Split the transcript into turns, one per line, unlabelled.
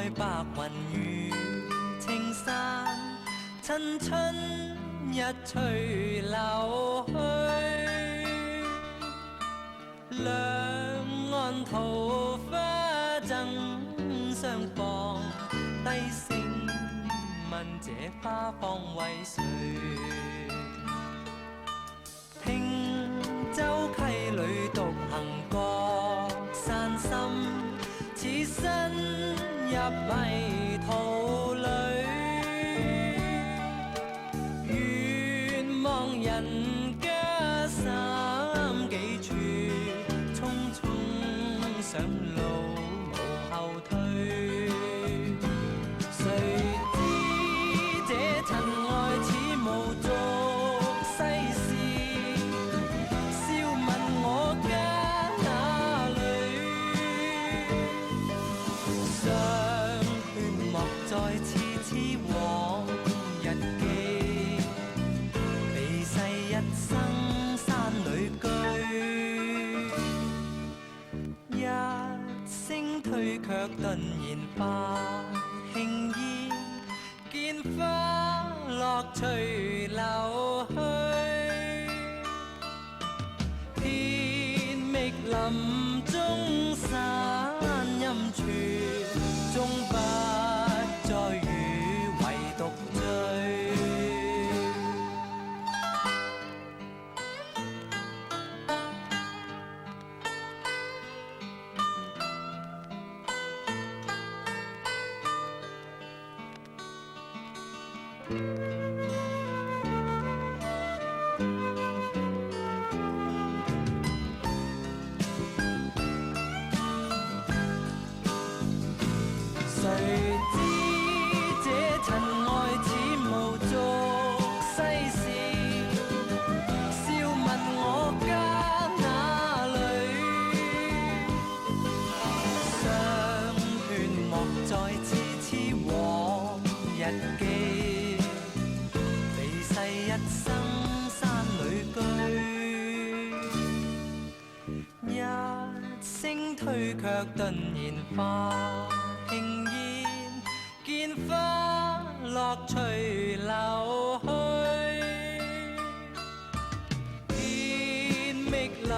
愛白雲與青山，趁春日隨流去，兩岸桃花爭相放，低聲問這花方為誰？聽舟溪裏獨行過山深，似身入迷途裏，遠望人家三幾處，匆匆上路無後退。誰知這塵愛似無續世事，笑問我家哪裏？相勸莫再痴痴往日記，離世一生山裏居。一聲退卻頓然化輕煙，見花落隨流去，天覓林中山陰處，終不再與唯獨醉。誰知這塵愛似無續世事，笑問我家哪裏？相勸莫再痴痴往日記，離世一生山裏居。一聲退卻頓然化輕煙，見花落隨流去，天覓林